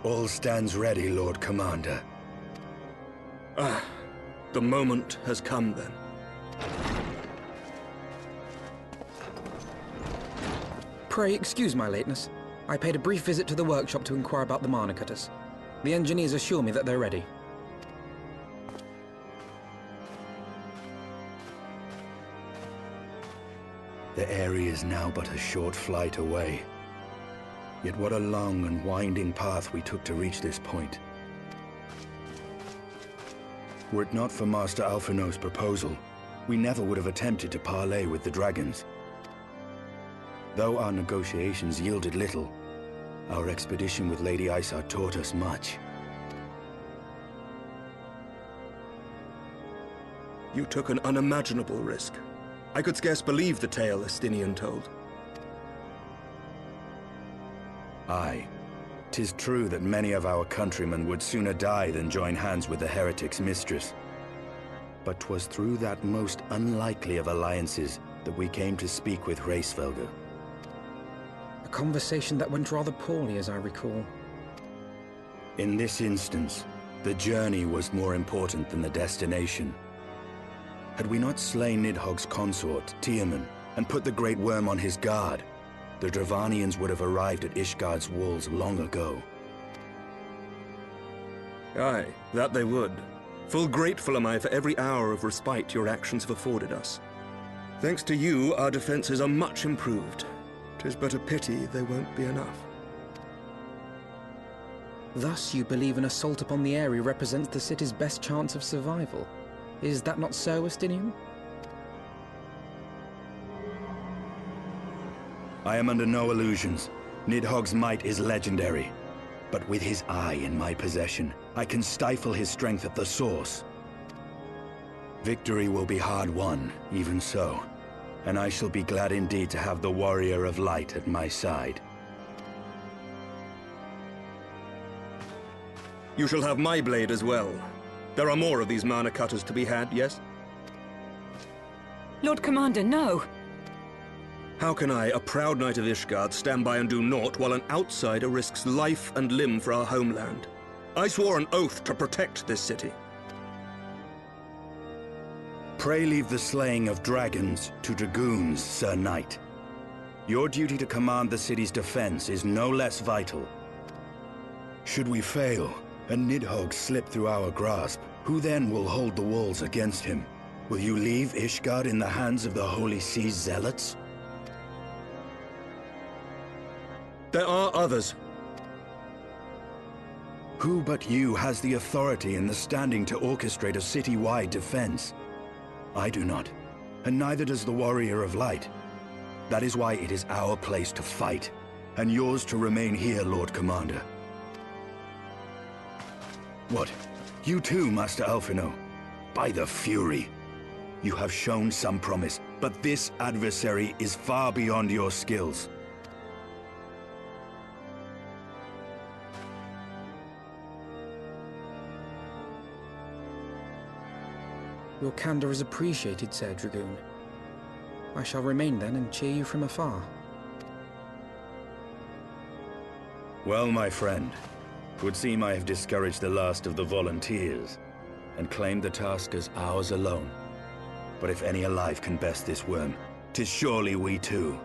All stands ready, Lord Commander. Ah, the moment has come then. Pray excuse my lateness. I paid a brief visit to the workshop to inquire about the mana cutters. The engineers assure me that they're ready. The Aery is now but a short flight away. Yet what a long and winding path we took to reach this point. Were it not for Master Alphinaud's proposal, we never would have attempted to parley with the dragons. Though our negotiations yielded little, our expedition with Lady Ishgard taught us much. You took an unimaginable risk. I could scarce believe the tale Estinien told. Aye. 'Tis true that many of our countrymen would sooner die than join hands with the heretic's mistress. But 'twas through that most unlikely of alliances that we came to speak with Hraesvelgr. A conversation that went rather poorly, as I recall. In this instance, the journey was more important than the destination. Had we not slain Nidhogg's consort, Tiaman, and put the Great Worm on his guard, the Dravanians would have arrived at Ishgard's walls long ago. Aye, that they would. Full grateful am I for every hour of respite your actions have afforded us. Thanks to you, our defenses are much improved. 'Tis but a pity they won't be enough. Thus you believe an assault upon the Aery represents the city's best chance of survival. Is that not so, Estinien? I am under no illusions. Nidhogg's might is legendary. But with his eye in my possession, I can stifle his strength at the source. Victory will be hard won, even so. And I shall be glad indeed to have the Warrior of Light at my side. You shall have my blade as well. There are more of these mana cutters to be had, yes? Lord Commander, no! How can I, a proud knight of Ishgard, stand by and do naught while an outsider risks life and limb for our homeland? I swore an oath to protect this city. Pray leave the slaying of dragons to dragoons, Sir Knight. Your duty to command the city's defense is no less vital. Should we fail, and Nidhogg slip through our grasp, who then will hold the walls against him? Will you leave Ishgard in the hands of the Holy Sea's zealots? There are others. Who but you has the authority and the standing to orchestrate a city-wide defense? I do not, and neither does the Warrior of Light. That is why it is our place to fight, and yours to remain here, Lord Commander. What? You too, Master Alphinaud? By the Fury! You have shown some promise, but this adversary is far beyond your skills. Your candor is appreciated, Sir Dragoon. I shall remain then and cheer you from afar. Well, my friend, 'twould seem I have discouraged the last of the volunteers, and claimed the task as ours alone. But if any alive can best this worm, 'tis surely we too.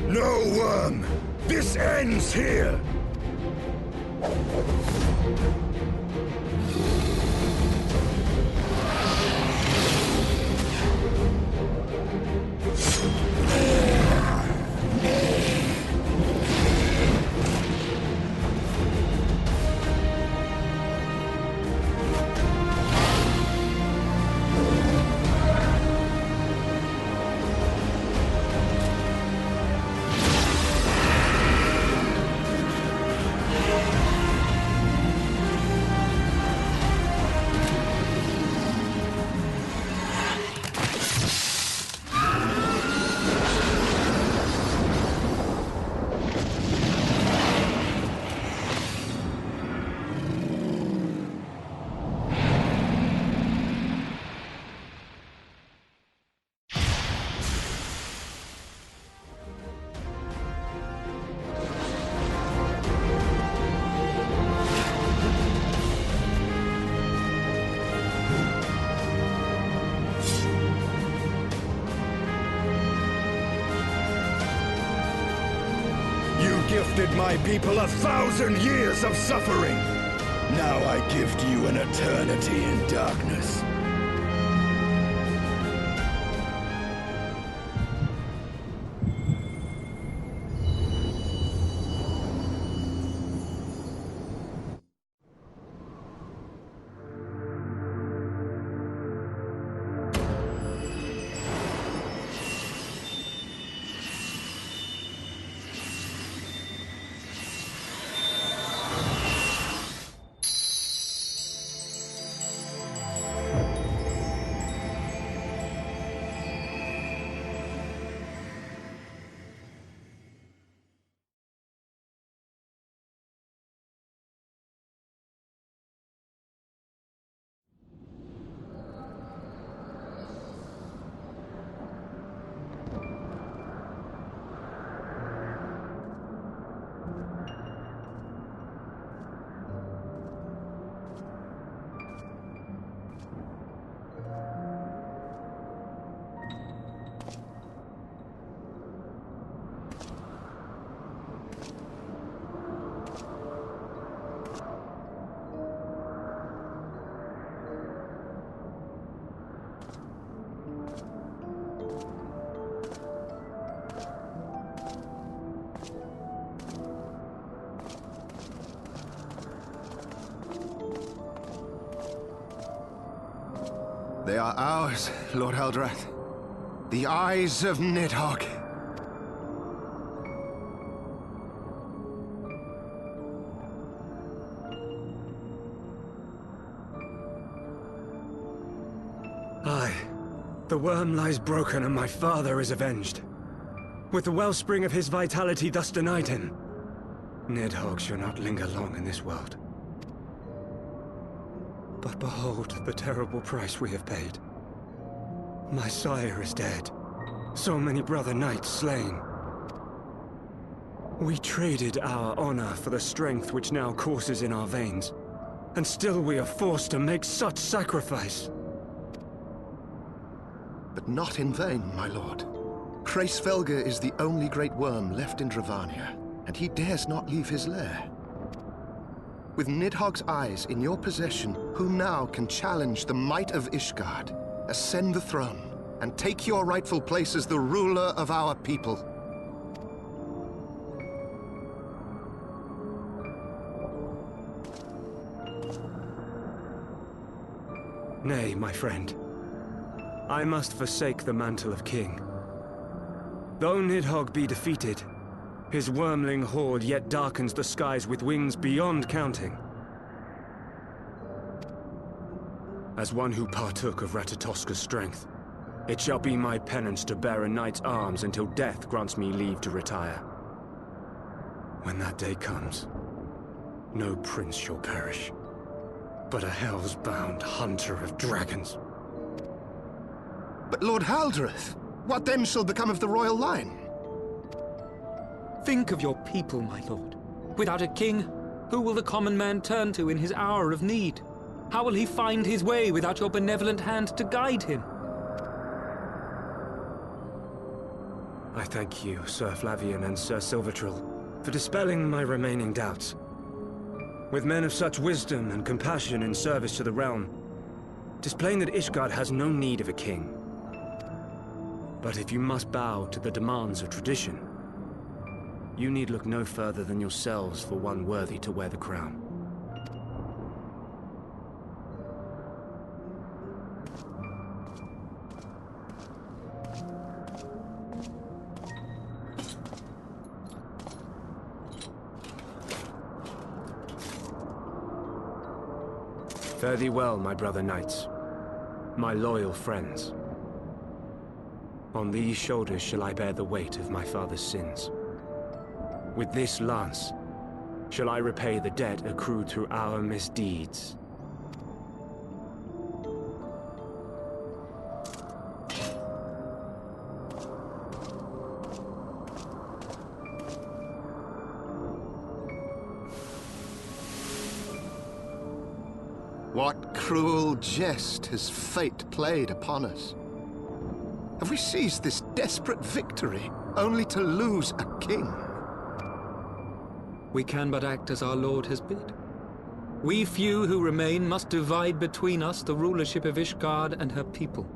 No, worm! This ends here! Gifted my people 1,000 years of suffering. Now I gift you an eternity in darkness. They are ours, Lord Heldrath. The eyes of Nidhogg. Aye. The worm lies broken and my father is avenged. With the wellspring of his vitality thus denied him, Nidhogg shall not linger long in this world. But behold the terrible price we have paid. My sire is dead. So many brother knights slain. We traded our honor for the strength which now courses in our veins. And still we are forced to make such sacrifice. But not in vain, my lord. Hraesvelgr is the only great worm left in Dravania, and he dares not leave his lair. With Nidhogg's eyes in your possession, who now can challenge the might of Ishgard, ascend the throne, and take your rightful place as the ruler of our people? Nay, my friend. I must forsake the mantle of king. Though Nidhogg be defeated, his wormling horde yet darkens the skies with wings beyond counting. As one who partook of Ratatoska's strength, it shall be my penance to bear a knight's arms until death grants me leave to retire. When that day comes, no prince shall perish. but a hell's-bound hunter of dragons. But Lord Haldreth, what then shall become of the royal line? Think of your people, my lord. Without a king, who will the common man turn to in his hour of need? How will he find his way without your benevolent hand to guide him? I thank you, Sir Flavian and Sir Silvertrill, for dispelling my remaining doubts. With men of such wisdom and compassion in service to the realm, 'tis plain that Ishgard has no need of a king. But if you must bow to the demands of tradition, you need look no further than yourselves for one worthy to wear the crown. Fare thee well, my brother knights, my loyal friends. On these shoulders shall I bear the weight of my father's sins. With this lance shall I repay the debt accrued through our misdeeds. What cruel jest has fate played upon us? Have we seized this desperate victory only to lose a king? We can but act as our lord has bid. We few who remain must divide between us the rulership of Ishgard and her people.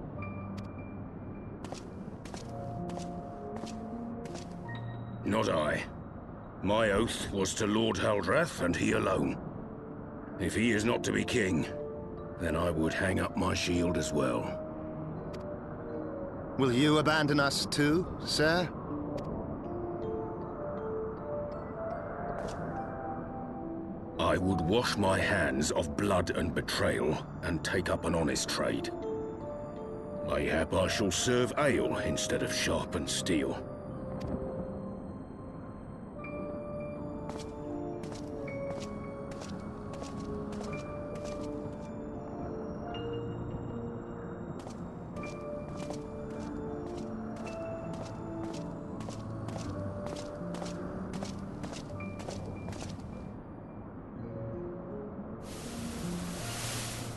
Not I. My oath was to Lord Haldreth, and he alone. If he is not to be king, then I would hang up my shield as well. Will you abandon us too, sir? I would wash my hands of blood and betrayal, and take up an honest trade. Mayhap I shall serve ale instead of sharpened steel.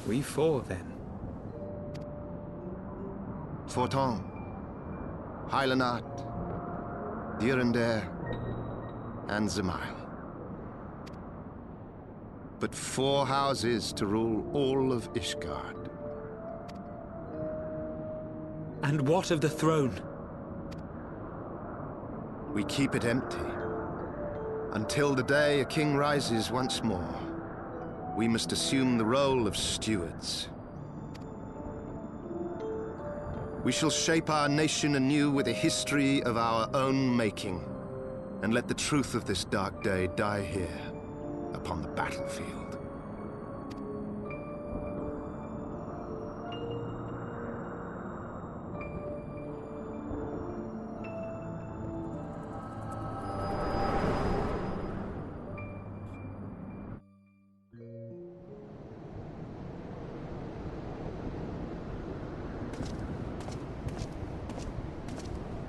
We four, then. Forton, Heilenat, Dyrendare, and Zemail. But 4 houses to rule all of Ishgard. And what of the throne? We keep it empty. Until the day a king rises once more, we must assume the role of stewards. We shall shape our nation anew with a history of our own making, and let the truth of this dark day die here, upon the battlefield.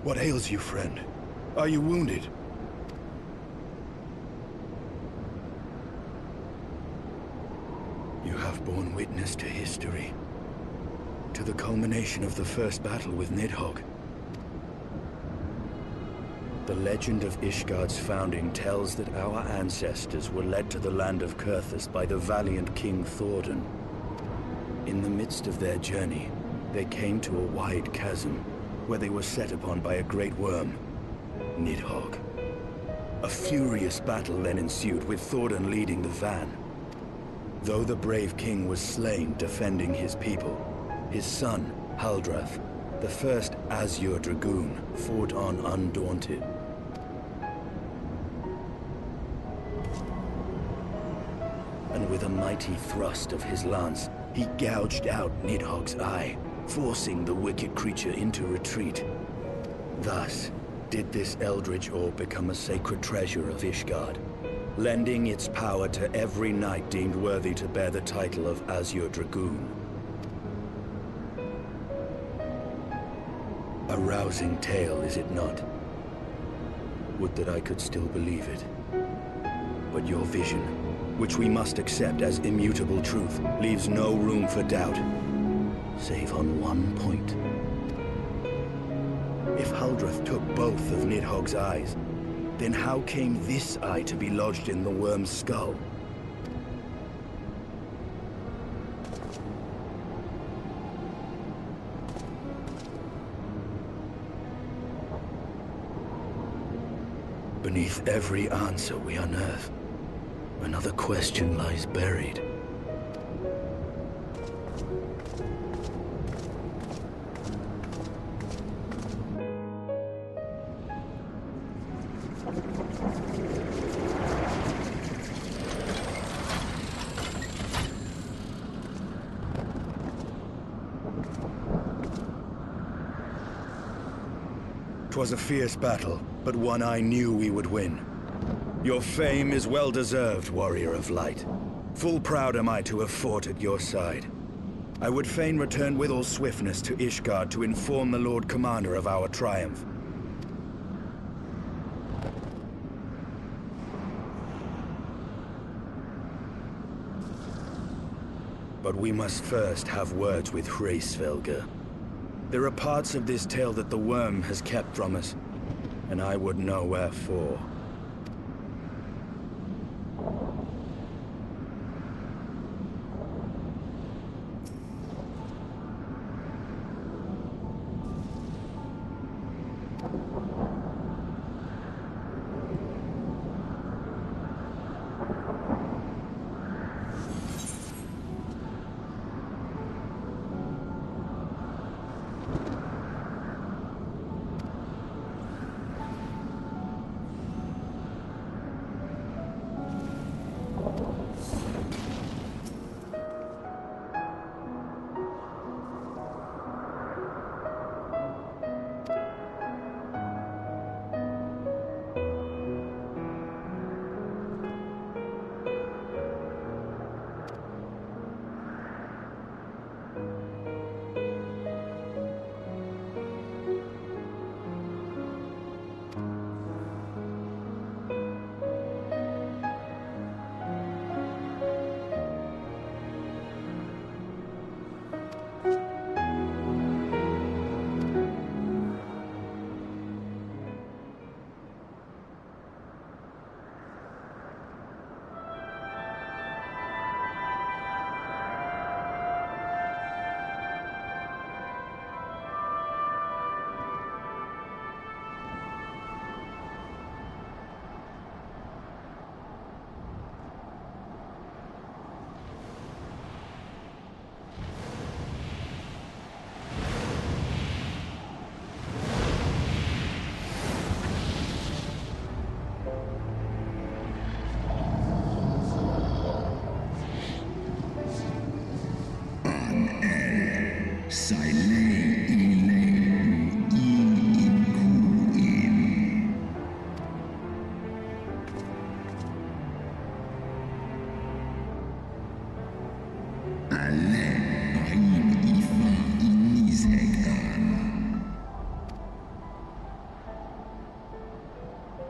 What ails you, friend? Are you wounded? You have borne witness to history. To the culmination of the first battle with Nidhogg. The legend of Ishgard's founding tells that our ancestors were led to the land of Kurthus by the valiant King Thordan. In the midst of their journey, they came to a wide chasm, where they were set upon by a great worm, Nidhogg. A furious battle then ensued, with Thordan leading the van. Though the brave king was slain defending his people, his son, Haldreth, the first Azure Dragoon, fought on undaunted. And with a mighty thrust of his lance, he gouged out Nidhogg's eye, forcing the wicked creature into retreat. Thus, did this eldritch orb become a sacred treasure of Ishgard, lending its power to every knight deemed worthy to bear the title of Azure Dragoon. A rousing tale, is it not? Would that I could still believe it. But your vision, which we must accept as immutable truth, leaves no room for doubt, save on one point. If Huldreth took both of Nidhogg's eyes, then how came this eye to be lodged in the worm's skull? Beneath every answer we unearth, another question lies buried. 'Twas a fierce battle, but one I knew we would win. Your fame is well deserved, warrior of light. Full proud am I to have fought at your side. I would fain return with all swiftness to Ishgard to inform the Lord Commander of our triumph. But we must first have words with Hraesvelgr. There are parts of this tale that the worm has kept from us, and I would know wherefore.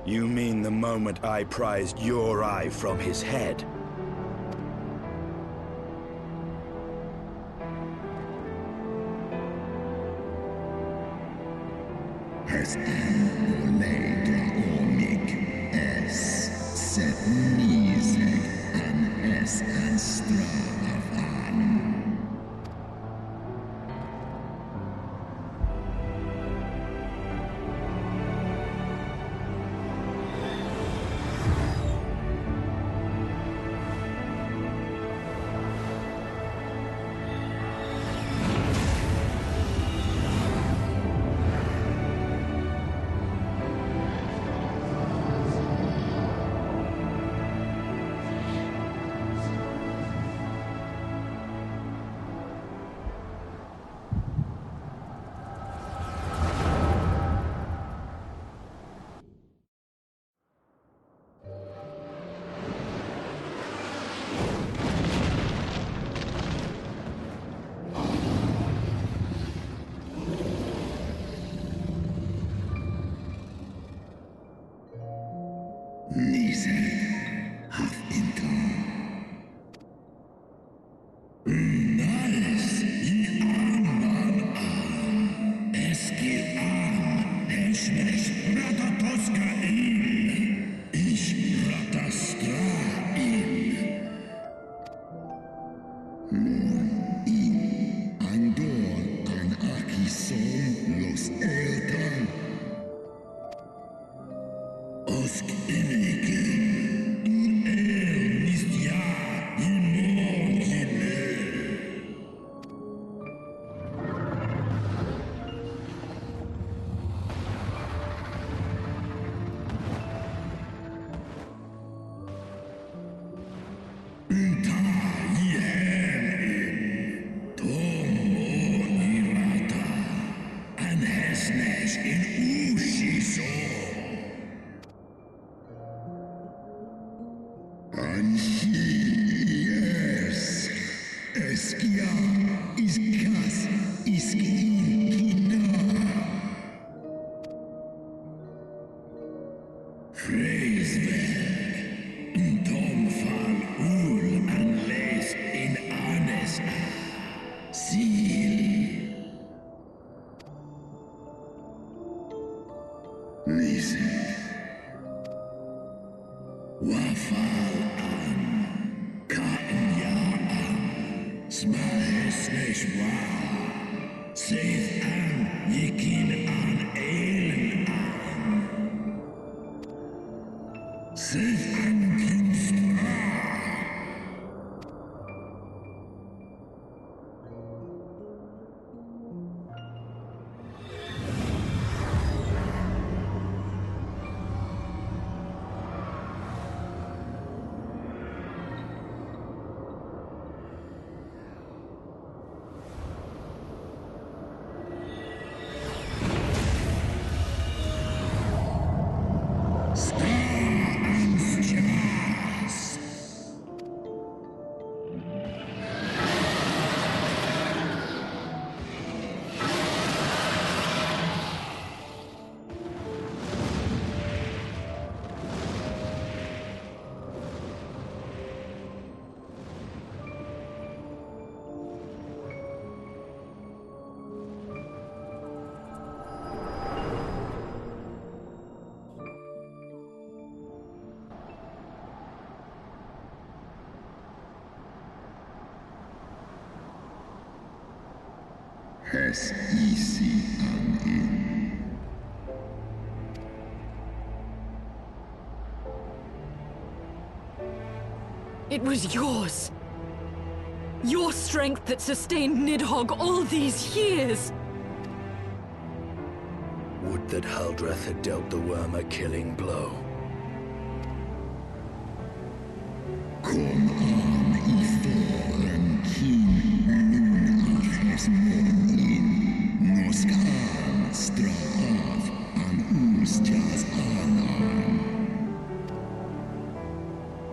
You mean the moment I prized your eye from his head? It was yours. Your strength that sustained Nidhogg all these years. Would that Haldreth had dealt the worm a killing blow.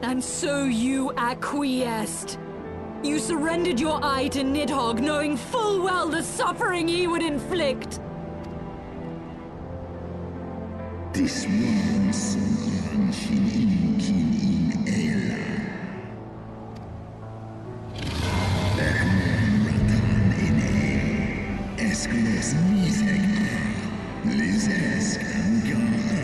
And so you acquiesced. You surrendered your eye to Nidhogg, knowing full well the suffering he would inflict. This was in Ela. Ratan in Esklos Nidhogg, Lizesk and Gahan.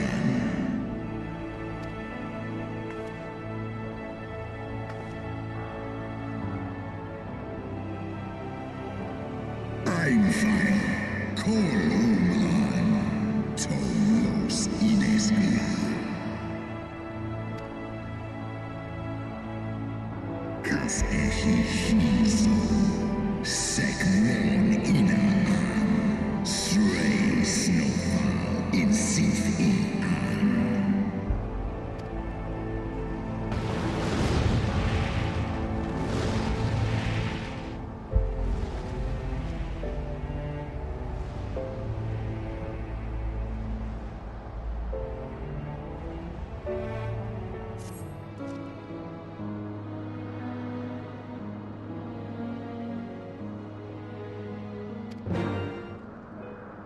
Einfall, Kolum an, Tolos in Ishgard. Kas Echichiso, Sekron Inaan, Srei Snowfall in Sith An.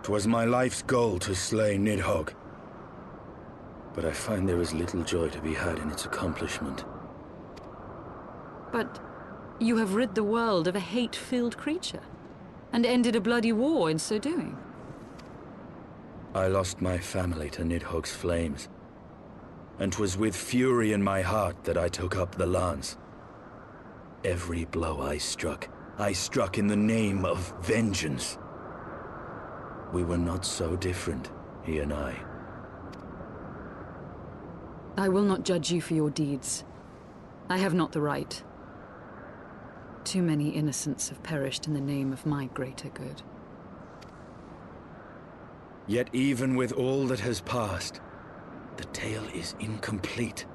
Twas my life's goal to slay Nidhogg. but I find there is little joy to be had in its accomplishment. But you have rid the world of a hate-filled creature, and ended a bloody war in so doing. I lost my family to Nidhogg's flames, and 'twas with fury in my heart that I took up the lance. Every blow I struck in the name of vengeance. We were not so different, he and I. I will not judge you for your deeds. I have not the right. Too many innocents have perished in the name of my greater good. Yet even with all that has passed, the tale is incomplete.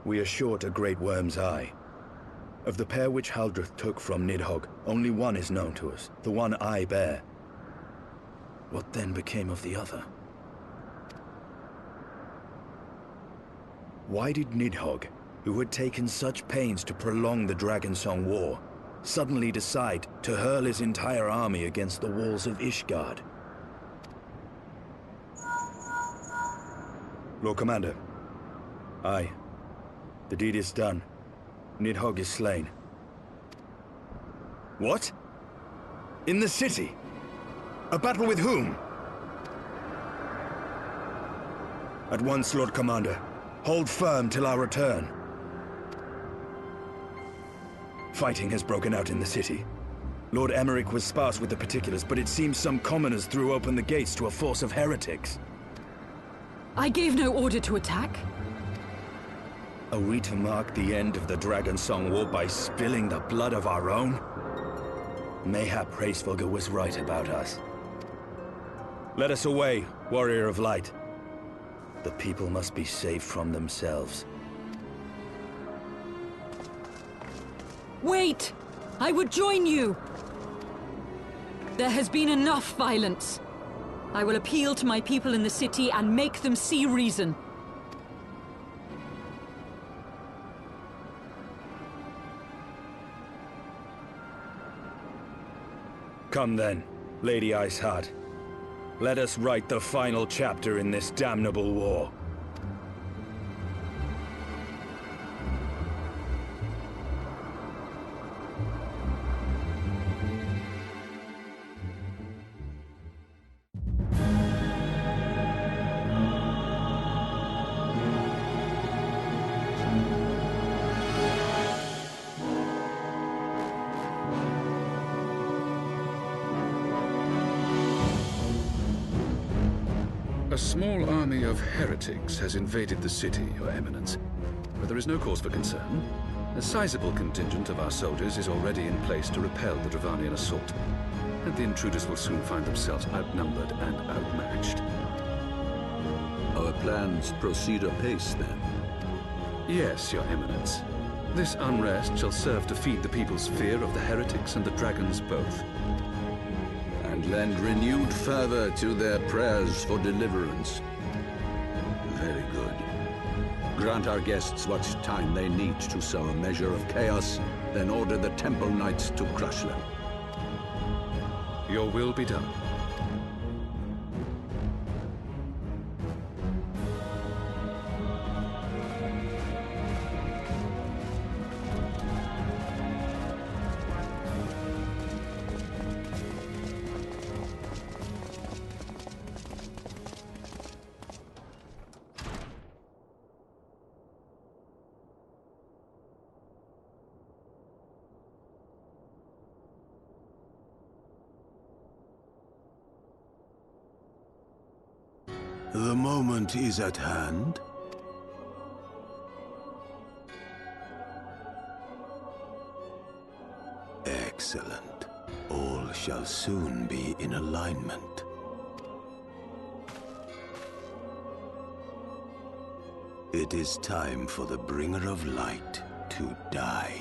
We are short a great worm's eye. Of the pair which Haldreth took from Nidhogg, only one is known to us, the one I bear. What then became of the other? Why did Nidhogg, who had taken such pains to prolong the Dragonsong War, suddenly decide to hurl his entire army against the walls of Ishgard? Lord Commander. Aye. The deed is done. Nidhogg is slain. What? In the city? A battle with whom? At once, Lord Commander. Hold firm till our return. Fighting has broken out in the city. Lord Emmerich was sparse with the particulars, but it seems some commoners threw open the gates to a force of heretics. I gave no order to attack. Are we to mark the end of the Dragonsong War by spilling the blood of our own? Mayhap Hraesvelgr was right about us. Let us away, warrior of light. The people must be saved from themselves. Wait! I would join you! There has been enough violence. I will appeal to my people in the city and make them see reason. Come then, Lady Iceheart. Let us write the final chapter in this damnable war. A small army of heretics has invaded the city, Your Eminence. But there is no cause for concern. A sizable contingent of our soldiers is already in place to repel the Dravanian assault. And the intruders will soon find themselves outnumbered and outmatched. Our plans proceed apace, then? Yes, Your Eminence. This unrest shall serve to feed the people's fear of the heretics and the dragons both. And lend renewed fervor to their prayers for deliverance. Very good. Grant our guests what time they need to sow a measure of chaos, then order the Temple Knights to crush them. Your will be done. The moment is at hand. Excellent. All shall soon be in alignment. It is time for the Bringer of Light to die.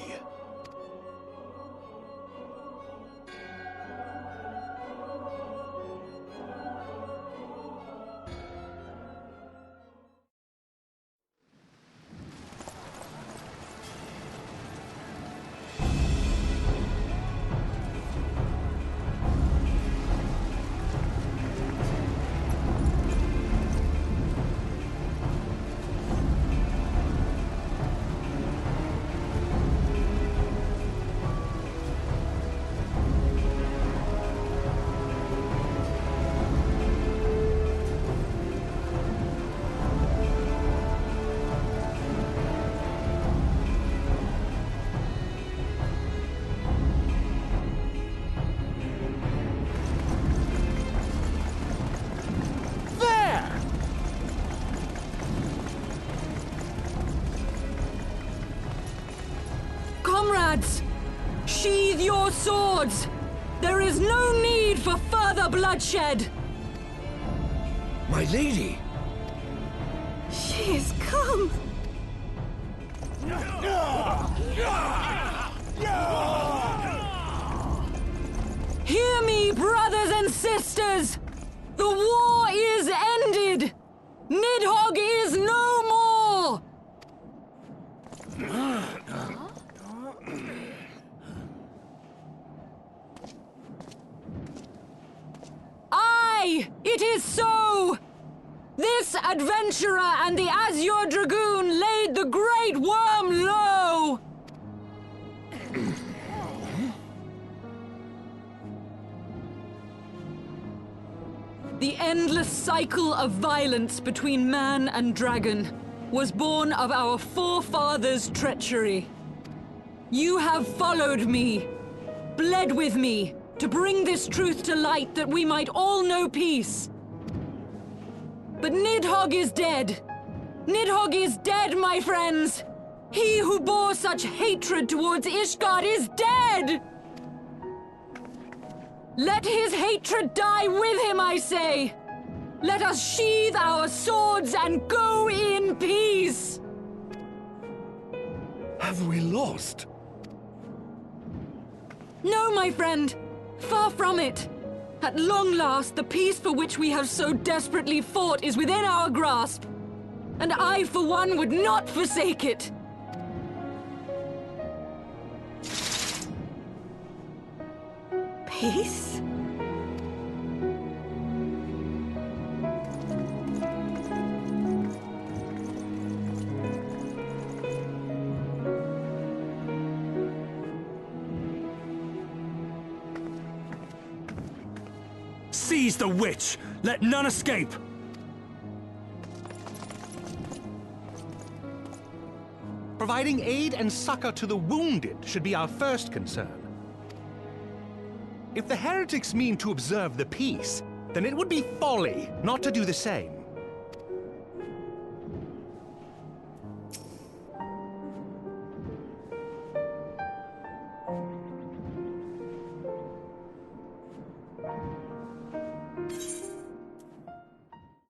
lords! There is no need for further bloodshed! My lady! She is come! Hear me, brothers and sisters! The war is ended! Nidhogg is no more! Aye, it is so! This adventurer and the Azure Dragoon laid the Great Worm low! The endless cycle of violence between man and dragon was born of our forefathers' treachery. You have followed me, bled with me, to bring this truth to light that we might all know peace. But Nidhogg is dead. Nidhogg is dead, my friends! He who bore such hatred towards Ishgard is dead! Let his hatred die with him, I say! Let us sheathe our swords and go in peace! Have we lost? No, my friend. Far from it. At long last, the peace for which we have so desperately fought is within our grasp. And I, for one, would not forsake it. Peace? Seize the witch! Let none escape! Providing aid and succor to the wounded should be our first concern. If the heretics mean to observe the peace, then it would be folly not to do the same.